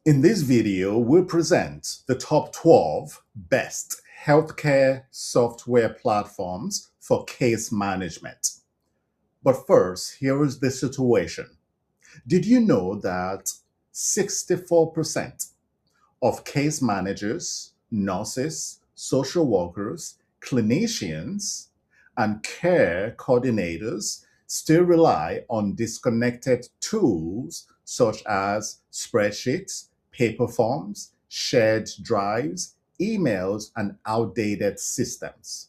In this video, we'll present the top 12 best healthcare software platforms for case management. But first, here is the situation. Did you know that 64% of case managers, nurses, social workers, clinicians, and care coordinators still rely on disconnected tools such as spreadsheets, paper forms, shared drives, emails, and outdated systems?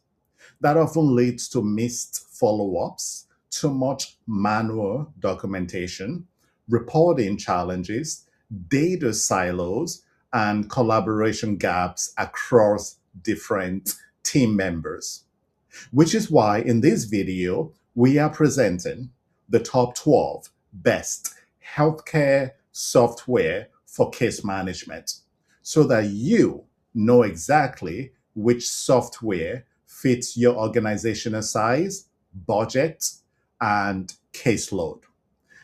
That often leads to missed follow ups, too much manual documentation, reporting challenges, data silos, and collaboration gaps across different team members. Which is why in this video, we are presenting the top 12 best healthcare software for case management so that you know exactly which software fits your organizational size, budget, and caseload.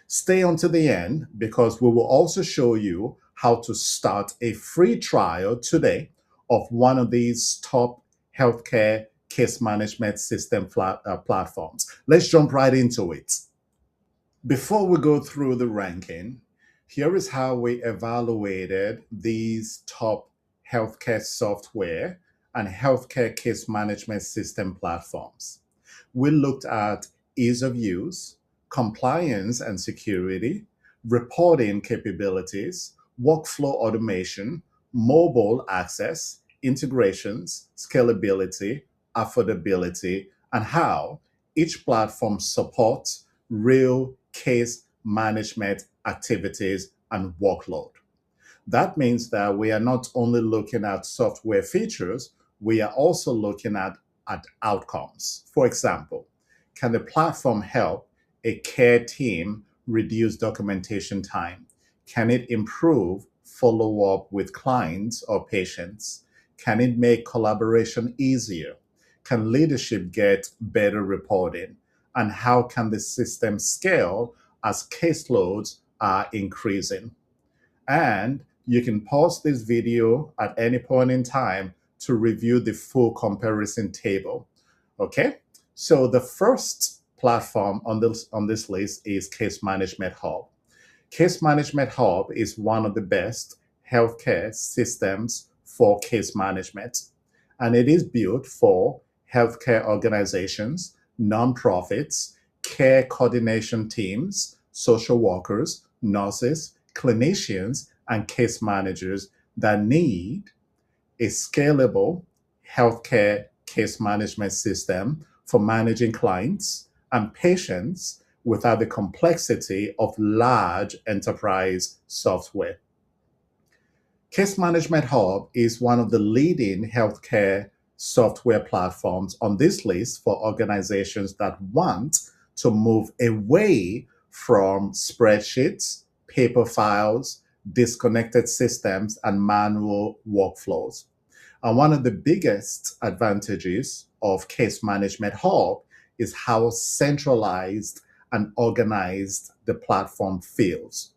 Stay until the end because we will also show you how to start a free trial today of one of these top healthcare case management system platforms. Let's jump right into it. Before we go through the ranking, here is how we evaluated these top healthcare software and healthcare case management system platforms. We looked at ease of use, compliance and security, reporting capabilities, workflow automation, mobile access, integrations, scalability, affordability, and how each platform supports real case management activities and workload. That means that we are not only looking at software features, we are also looking at outcomes. For example, can the platform help a care team reduce documentation time? Can it improve follow up with clients or patients? Can it make collaboration easier? Can leadership get better reporting? And how can the system scale as caseloads are increasing? And you can pause this video at any point in time to review the full comparison table. Okay, so the first platform on this list is Case Management Hub. Case Management Hub is one of the best healthcare systems for case management, and it is built for healthcare organizations, nonprofits, care coordination teams, social workers, nurses, clinicians, and case managers that need a scalable healthcare case management system for managing clients and patients without the complexity of large enterprise software. Case Management Hub is one of the leading healthcare software platforms on this list for organizations that want to move away from spreadsheets, paper files, disconnected systems, and manual workflows. And one of the biggest advantages of Case Management Hub is how centralized and organized the platform feels.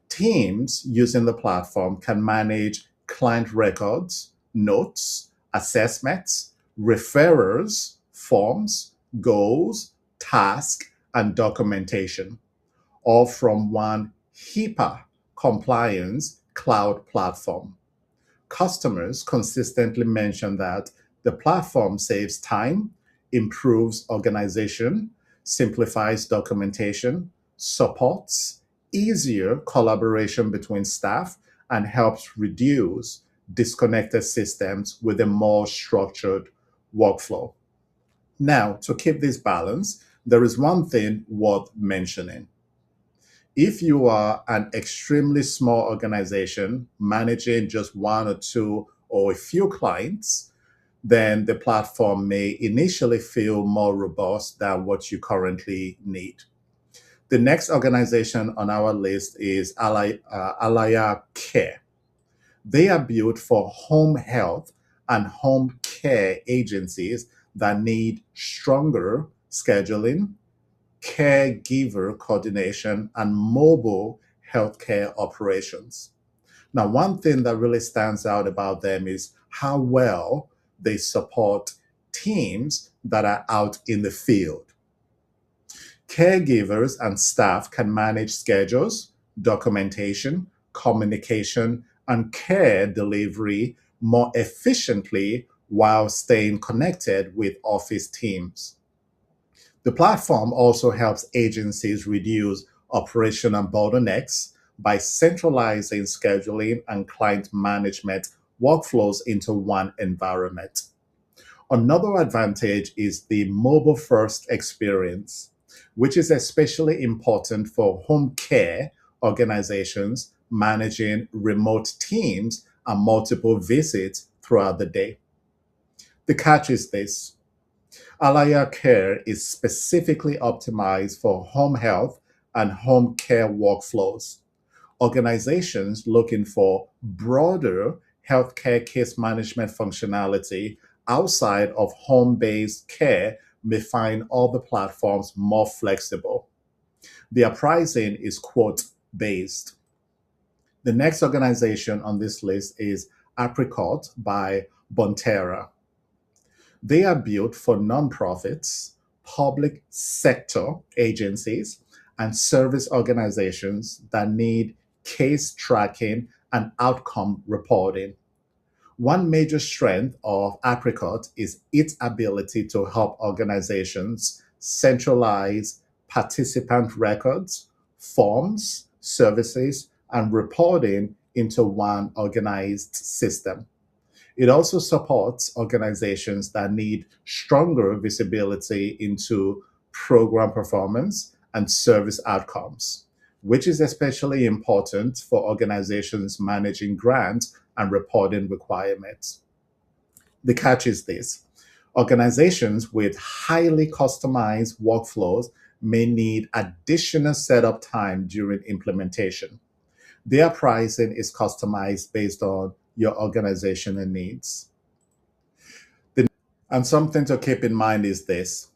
Teams using the platform can manage client records, notes, assessments, referrals, forms, goals, tasks, and documentation, all from one HIPAA compliance cloud platform. Customers consistently mention that the platform saves time, improves organization, simplifies documentation, supports easier collaboration between staff, and helps reduce disconnected systems with a more structured workflow. Now, to keep this balance, there is one thing worth mentioning. If you are an extremely small organization managing just one or two or a few clients, then the platform may initially feel more robust than what you currently need. The next organization on our list is Alaya Care. They are built for home health and home care agencies that need stronger scheduling, caregiver coordination, and mobile healthcare operations. Now, one thing that really stands out about them is how well they support teams that are out in the field. Caregivers and staff can manage schedules, documentation, communication, and care delivery more efficiently while staying connected with office teams. The platform also helps agencies reduce operational bottlenecks by centralizing scheduling and client management workflows into one environment. Another advantage is the mobile first experience, which is especially important for home care organizations managing remote teams and multiple visits throughout the day. The catch is this: Alaya Care is specifically optimized for home health and home care workflows. Organizations looking for broader healthcare case management functionality outside of home based care may find other platforms more flexible. Their pricing is quote based. The next organization on this list is Apricot by Bonterra. They are built for nonprofits, public sector agencies, and service organizations that need case tracking and outcome reporting. One major strength of Apricot is its ability to help organizations centralize participant records, forms, services, and reporting into one organized system. It also supports organizations that need stronger visibility into program performance and service outcomes, which is especially important for organizations managing grants and reporting requirements. The catch is this: organizations with highly customized workflows may need additional setup time during implementation. Their pricing is customized based on your organizational needs. And something to keep in mind is this: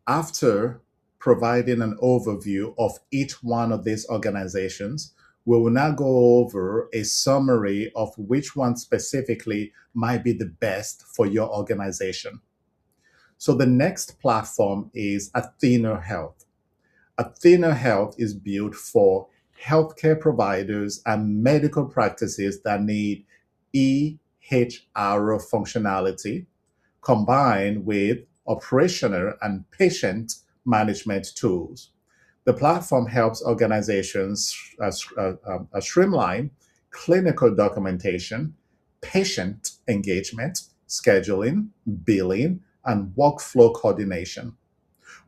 after providing an overview of each one of these organizations, we will now go over a summary of which one specifically might be the best for your organization. So the next platform is Athena Health. Athena Health is built for healthcare providers and medical practices that need EHR functionality combined with operational and patient management tools. The platform helps organizations streamline clinical documentation, patient engagement, scheduling, billing, and workflow coordination.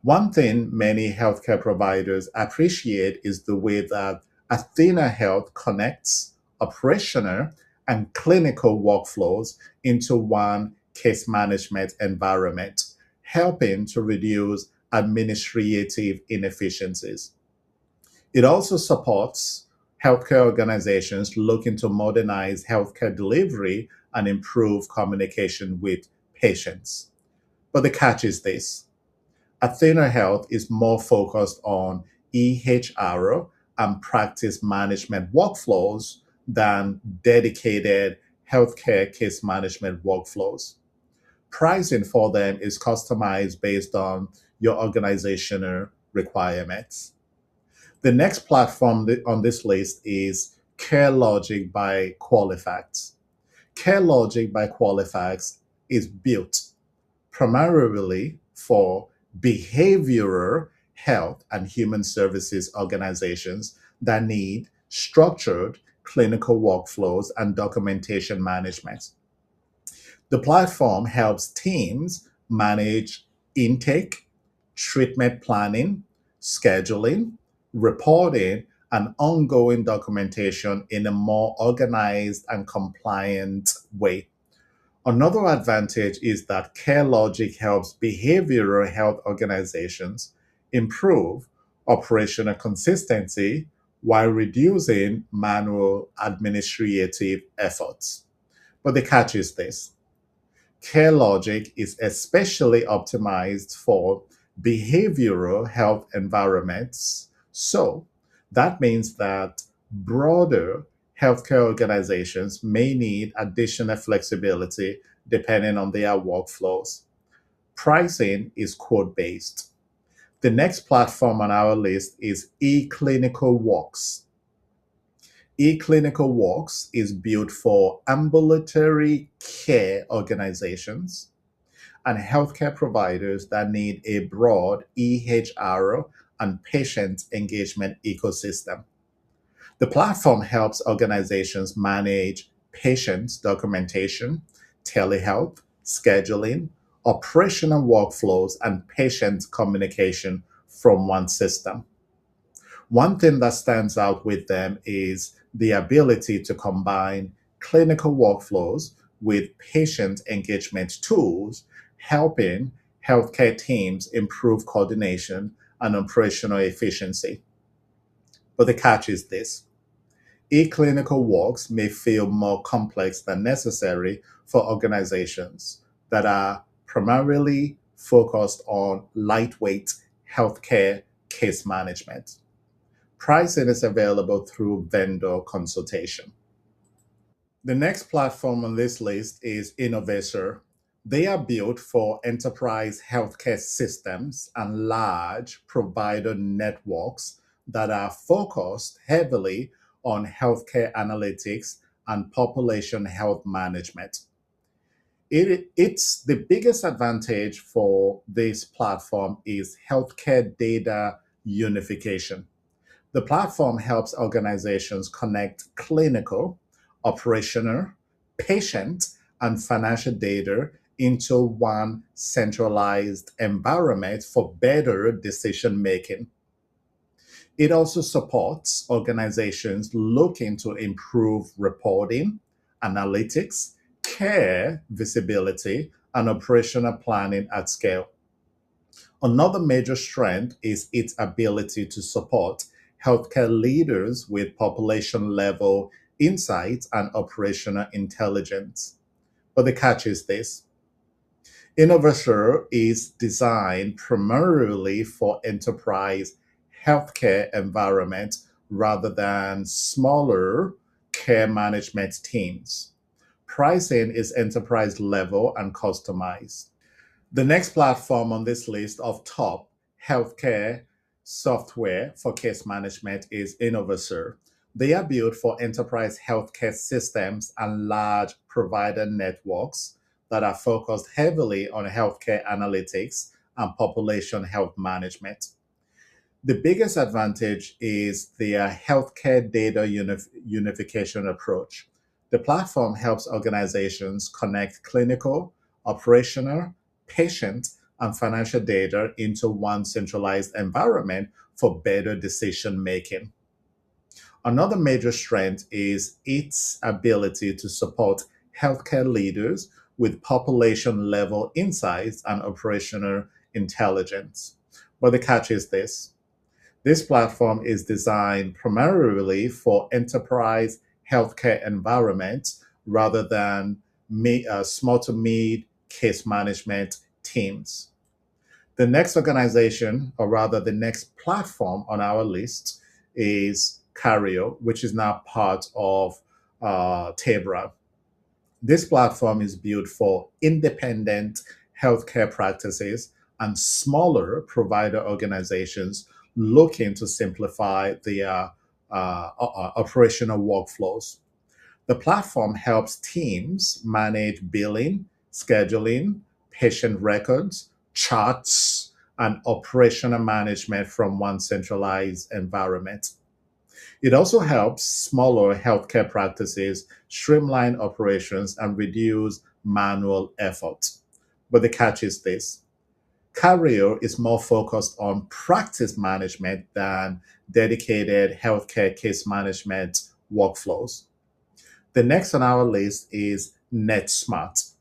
One thing many healthcare providers appreciate is the way that Athena Health connects operational and clinical workflows into one case management environment, helping to reduce administrative inefficiencies. It also supports healthcare organizations looking to modernize healthcare delivery and improve communication with patients. But the catch is this: Athena Health is more focused on EHR and practice management workflows than dedicated healthcare case management workflows. Pricing for them is customized based on your organizational requirements. The next platform on this list is CareLogic by Qualifax. CareLogic by Qualifax is built primarily for behavioral health and human services organizations that need structured clinical workflows and documentation management. The platform helps teams manage intake, treatment planning, scheduling, reporting, and ongoing documentation in a more organized and compliant way. Another advantage is that CareLogic helps behavioral health organizations improve operational consistency while reducing manual administrative efforts. But the catch is this: CareLogic is especially optimized for behavioral health environments. So that means that broader Healthcare organizations may need additional flexibility depending on their workflows. Pricing is quote-based. The next platform on our list is eClinicalWalks. eClinicalWalks is built for ambulatory care organizations and healthcare providers that need a broad EHR and patient engagement ecosystem. The platform helps organizations manage patient documentation, telehealth, scheduling, operational workflows, and patient communication from one system. One thing that stands out with them is the ability to combine clinical workflows with patient engagement tools, helping healthcare teams improve coordination and operational efficiency. But the catch is this: eClinicalWalks may feel more complex than necessary for organizations that are primarily focused on lightweight healthcare case management. Pricing is available through vendor consultation. The next platform on this list is Innovasor. They are built for enterprise healthcare systems and large provider networks that are focused heavily on healthcare analytics and population health management. It's the biggest advantage for this platform is healthcare data unification. The platform helps organizations connect clinical, operational, patient, and financial data into one centralized environment for better decision making. It also supports organizations looking to improve reporting, analytics, care visibility, and operational planning at scale. Another major strength is its ability to support healthcare leaders with population level insights and operational intelligence. But the catch is this: Innovasor is designed primarily for enterprise healthcare environments rather than smaller care management teams. Pricing is enterprise level and customized. The next platform on this list of top healthcare software for case management is Innovasor. They are built for enterprise healthcare systems and large provider networks that are focused heavily on healthcare analytics and population health management. The biggest advantage is their healthcare data unification approach. The platform helps organizations connect clinical, operational, patient, and financial data into one centralized environment for better decision making. Another major strength is its ability to support healthcare leaders with population level insights and operational intelligence. But the catch is this platform is designed primarily for enterprise healthcare environments rather than small to mid case management teams. The next organization, or rather the next platform on our list, is Cario, which is now part of Tebra. This platform is built for independent healthcare practices and smaller provider organizations looking to simplify their operational workflows. The platform helps teams manage billing, scheduling, patient records, charts, and operational management from one centralized environment. It also helps smaller healthcare practices streamline operations and reduce manual effort. But the catch is this: Career is more focused on practice management than dedicated healthcare case management workflows. The next on our list is NetSmart.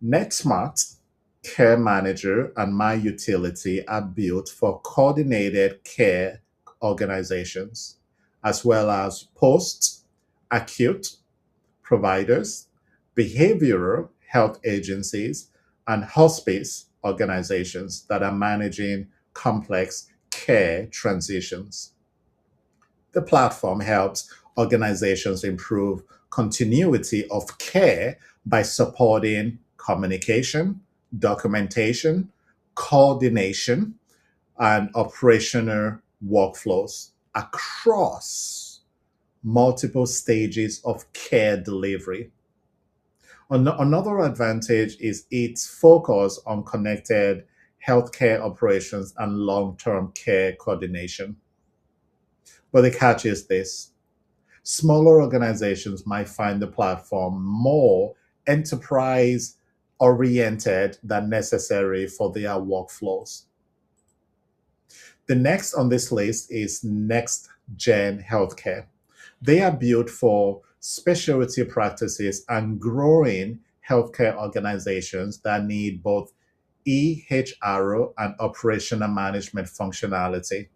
NetSmart, Care Manager, and My Utility are built for coordinated care organizations, as well as post acute providers, behavioral health agencies, and hospice organizations that are managing complex care transitions. The platform helps Organizations improve continuity of care by supporting communication, documentation, coordination, and operational workflows across multiple stages of care delivery. Another advantage is its focus on connected healthcare operations and long-term care coordination. But the catch is this: smaller organizations might find the platform more enterprise oriented than necessary for their workflows. The next on this list is Next Gen Healthcare. They are built for specialty practices and growing healthcare organizations that need both EHRO and operational management functionality.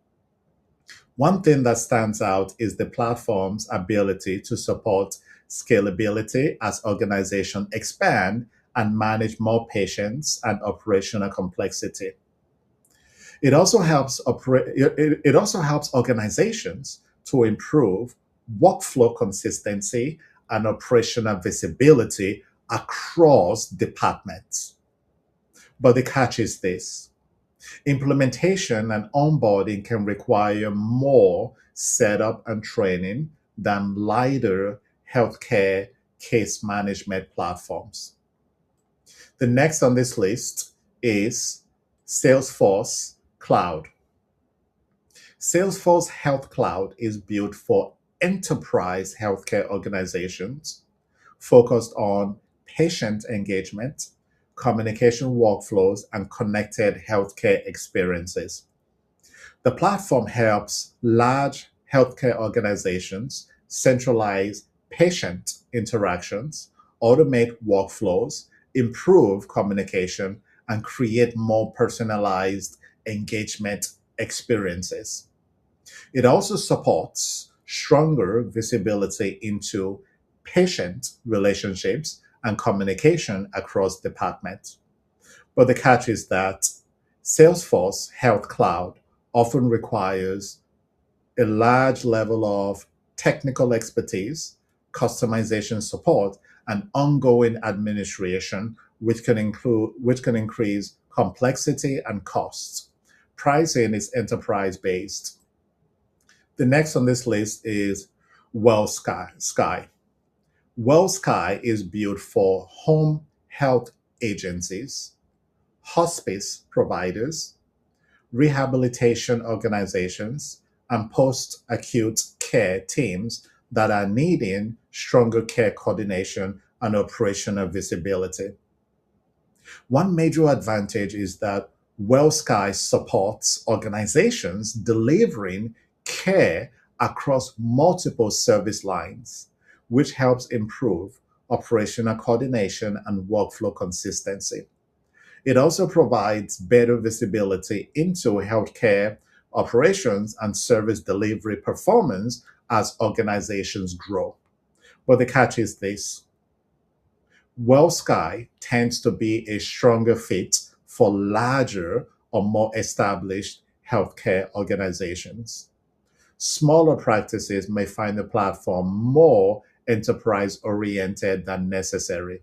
One thing that stands out is the platform's ability to support scalability as organizations expand and manage more patients and operational complexity. It also helps organizations to improve workflow consistency and operational visibility across departments. But the catch is this: implementation and onboarding can require more setup and training than lighter healthcare case management platforms. The next on this list is Salesforce Cloud. Salesforce Health Cloud is built for enterprise healthcare organizations focused on patient engagement, communication workflows, and connected healthcare experiences. The platform helps large healthcare organizations centralize patient interactions, automate workflows, improve communication, and create more personalized engagement experiences. It also supports stronger visibility into patient relationships and communication across departments. But the catch is that Salesforce Health Cloud often requires a large level of technical expertise, customization support, and ongoing administration, which can increase complexity and costs. Pricing is enterprise based. The next on this list is Sky. Sky is built for home health agencies, hospice providers, rehabilitation organizations, and post acute care teams that are needing stronger care coordination and operational visibility. One major advantage is that WellSky supports organizations delivering care across multiple service lines, which helps improve operational coordination and workflow consistency. It also provides better visibility into healthcare operations and service delivery performance as organizations grow. But the catch is this: WellSky tends to be a stronger fit for larger or more established healthcare organizations. Smaller practices may find the platform more enterprise oriented than necessary.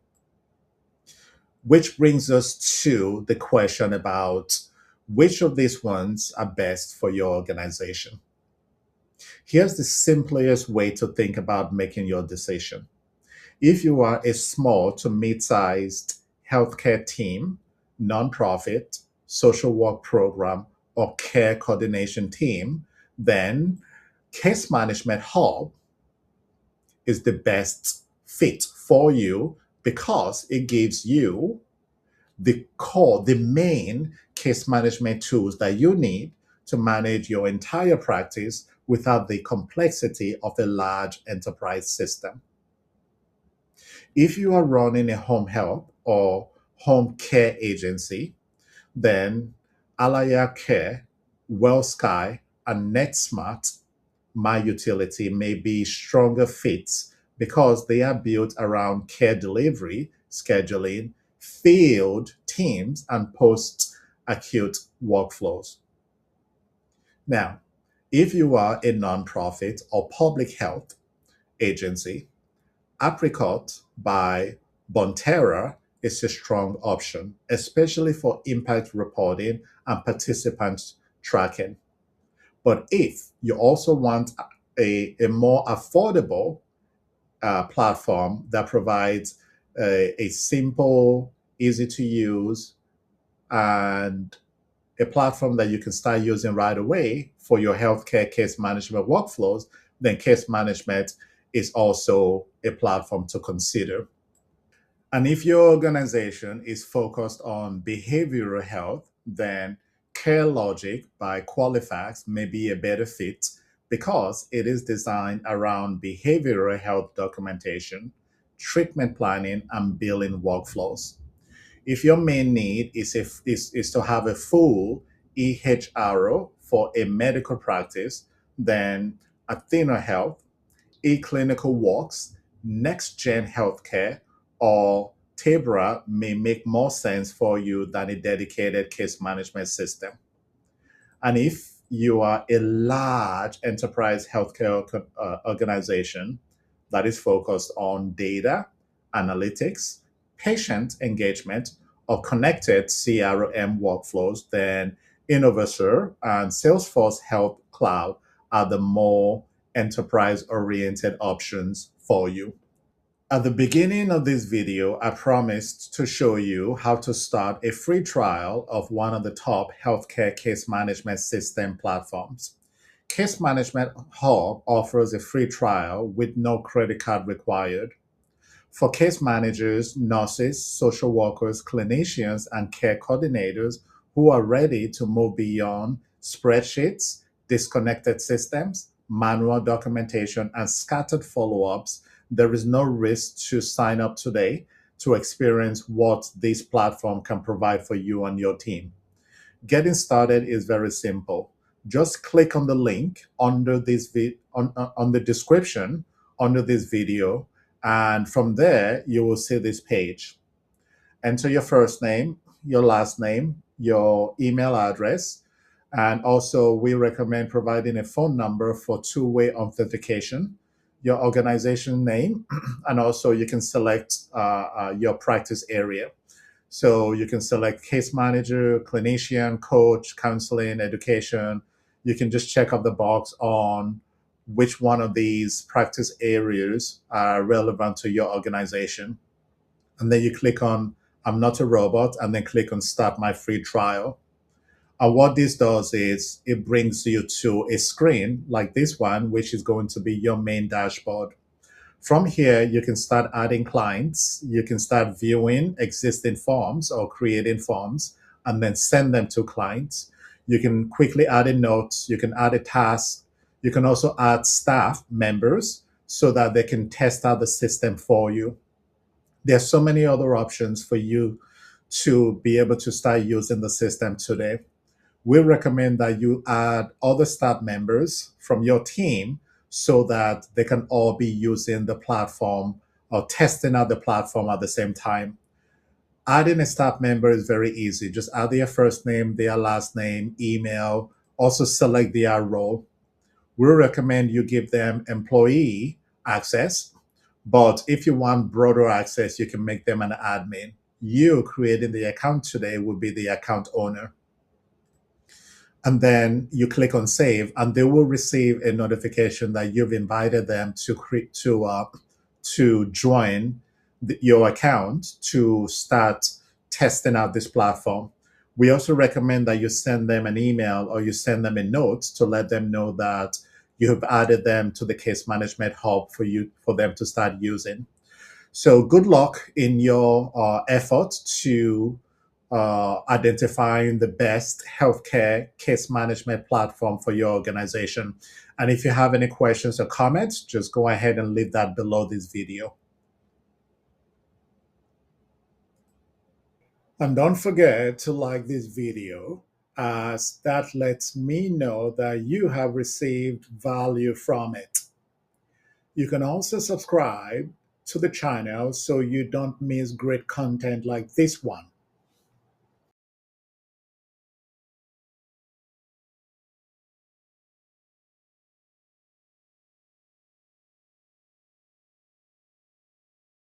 Which brings us to the question about which of these ones are best for your organization. Here's the simplest way to think about making your decision. If you are a small to mid-sized healthcare team, nonprofit, social work program, or care coordination team, then Case Management Hub is the best fit for you because it gives you the main case management tools that you need to manage your entire practice without the complexity of a large enterprise system. If you are running a home health or home care agency, then Alaya Care, WellSky, and NetSmart, My Utility, may be stronger fits because they are built around care delivery, scheduling, field teams, and post-acute workflows. Now, if you are a nonprofit or public health, agency. Apricot by Bonterra is a strong option, especially for impact reporting and participant tracking. But if you also want a more affordable platform that provides a simple, easy to use, and a platform that you can start using right away for your healthcare case management workflows, then case management is also a platform to consider. And if your organization is focused on behavioral health, then CareLogic by Qualifax may be a better fit because it is designed around behavioral health documentation, treatment planning, and billing workflows. If your main need is to have a full EHRO for a medical practice, then Athena Health, eClinical Works, Next Gen Healthcare, or Tabra may make more sense for you than a dedicated case management system. And if you are a large enterprise healthcare organization that is focused on data, analytics, patient engagement, or connected CRM workflows, then Innovature and Salesforce Health Cloud are the more enterprise oriented options for you. At the beginning of this video, I promised to show you how to start a free trial of one of the top healthcare case management system platforms. Case Management Hub offers a free trial with no credit card required. For case managers, nurses, social workers, clinicians, and care coordinators who are ready to move beyond spreadsheets, disconnected systems, manual documentation, and scattered follow-ups, there is no risk to sign up today to experience what this platform can provide for you and your team. Getting started is very simple. Just click on the link under this on the description under this video, and from there you will see this page. Enter your first name, your last name, your email address, and also we recommend providing a phone number for two-way authentication, your organization name, and also you can select your practice area. So you can select case manager, clinician, coach, counseling, education. You can just check off the box on which one of these practice areas are relevant to your organization. And then you click on I'm not a robot, and then click on Start My Free Trial. And what this does is it brings you to a screen like this one, which is going to be your main dashboard. From here, you can start adding clients. You can start viewing existing forms or creating forms and then send them to clients. You can quickly add a note. You can add a task. You can also add staff members so that they can test out the system for you. There are so many other options for you to be able to start using the system today. We recommend that you add other staff members from your team so that they can all be using the platform or testing out the platform at the same time. Adding a staff member is very easy. Just add their first name, their last name, email, also select their role. We recommend you give them employee access, but if you want broader access, you can make them an admin. You creating the account today will be the account owner. And then you click on save, and they will receive a notification that you've invited them to join your account to start testing out this platform. We also recommend that you send them an email or you send them a note to let them know that you have added them to the case management hub for them to start using. So good luck in your effort to identifying the best healthcare case management platform for your organization. And if you have any questions or comments, just go ahead and leave that below this video. And don't forget to like this video, as that lets me know that you have received value from it. You can also subscribe to the channel so you don't miss great content like this one.